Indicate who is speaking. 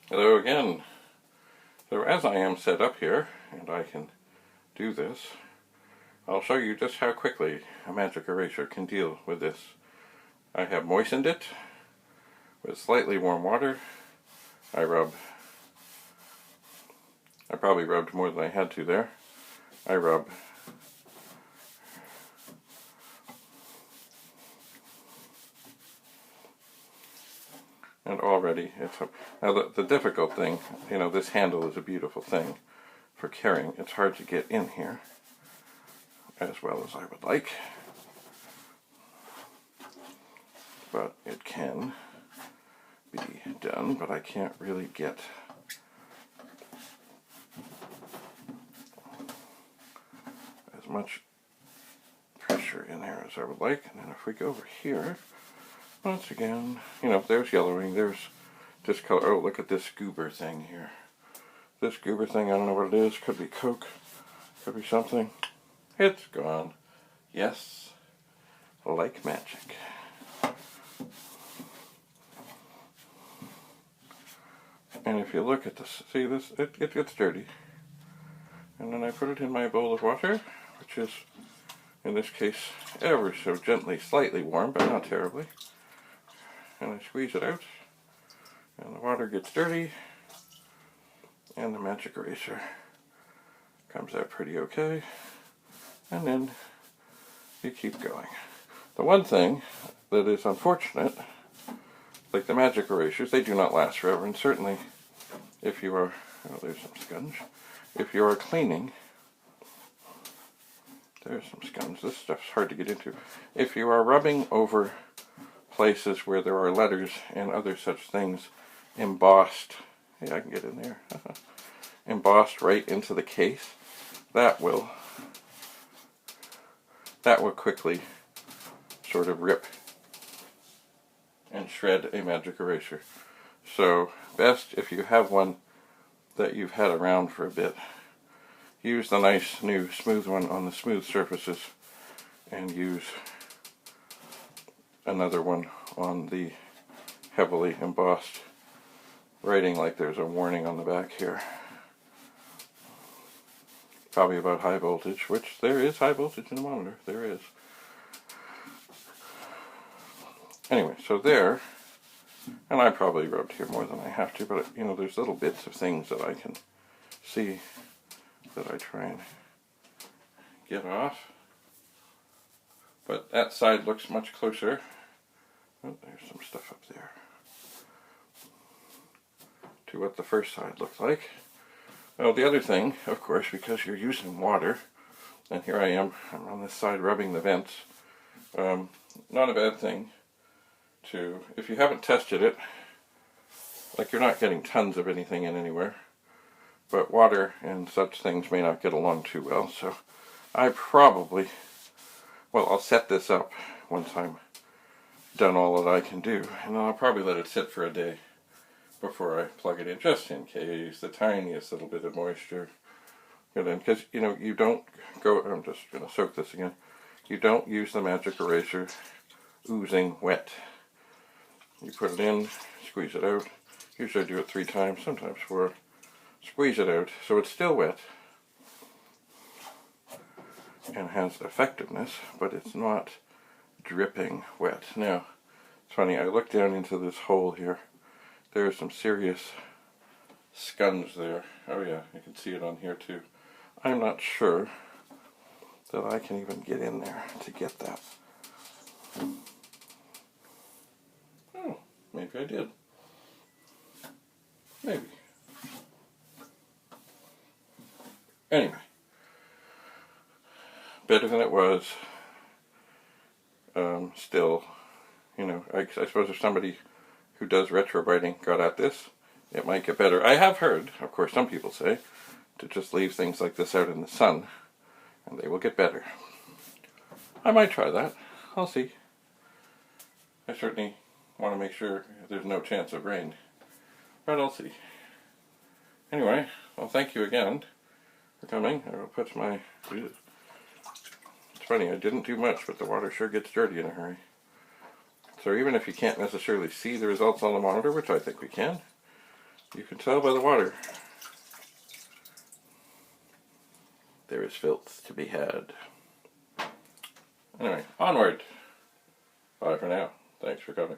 Speaker 1: Hello again. So as I am set up here, and I can do this, I'll show you just how quickly a magic eraser can deal with this. I have moistened it with slightly warm water. I probably rubbed more than I had to there. I rub and already it's up. Now the difficult thing, this handle is a beautiful thing for carrying. It's hard to get in here as well as I would like, but it can be done, but I can't really get as much pressure in there as I would like. And then if we go over here, once again, there's yellowing, there's discolor. Oh, look at this goober thing here. This goober thing, I don't know what it is. Could be Coke, could be something. It's gone. Yes, like magic. And if you look at this, see this, it gets dirty. And then I put it in my bowl of water, which is, in this case, ever so gently, slightly warm, but not terribly. And I squeeze it out, and the water gets dirty, and the magic eraser comes out pretty okay, and then you keep going. The one thing that is unfortunate, like the magic erasers, they do not last forever, and certainly if you are, oh, there's some scunge, if you are cleaning, there's some scunge, this stuff's hard to get into. If you are rubbing over places where there are letters and other such things embossed, yeah, I can get in there, embossed right into the case, that will quickly sort of rip and shred a magic eraser. So best if you have one that you've had around for a bit, use the nice new smooth one on the smooth surfaces and use another one on the heavily embossed writing, like there's a warning on the back here. Probably about high voltage, which there is high voltage in the monitor, there is. Anyway, so there, and I probably rubbed here more than I have to, but there's little bits of things that I can see that I try and get off. But that side looks much closer. Oh, there's some stuff up there to what the first side looked like. Well, the other thing, of course, because you're using water, and here I'm on this side rubbing the vents, not a bad thing to, if you haven't tested it, like you're not getting tons of anything in anywhere, but water and such things may not get along too well, so I probably, well, I'll set this up once I'm done all that I can do, and I'll probably let it sit for a day before I plug it in, just in case, the tiniest little bit of moisture get in, because you don't go, I'm just going to soak this again, you don't use the magic eraser oozing wet. You put it in, squeeze it out, usually I do it 3 times, sometimes 4, squeeze it out so it's still wet and has effectiveness, but it's not dripping wet. Now, it's funny, I look down into this hole here, there's some serious scunge there. Oh yeah, you can see it on here too. I'm not sure that I can even get in there to get that. Oh, maybe I did. Maybe. Anyway, better than it was. Still, I suppose if somebody who does retro writing got at this, it might get better. I have heard, of course, some people say, to just leave things like this out in the sun, and they will get better. I might try that. I'll see. I certainly want to make sure there's no chance of rain, but I'll see. Anyway, well, thank you again for coming. I will put my... It's funny, I didn't do much, but the water sure gets dirty in a hurry. So even if you can't necessarily see the results on the monitor, which I think we can, You can tell by the water. There is filth to be had. Anyway, onward. Bye for now. Thanks for coming.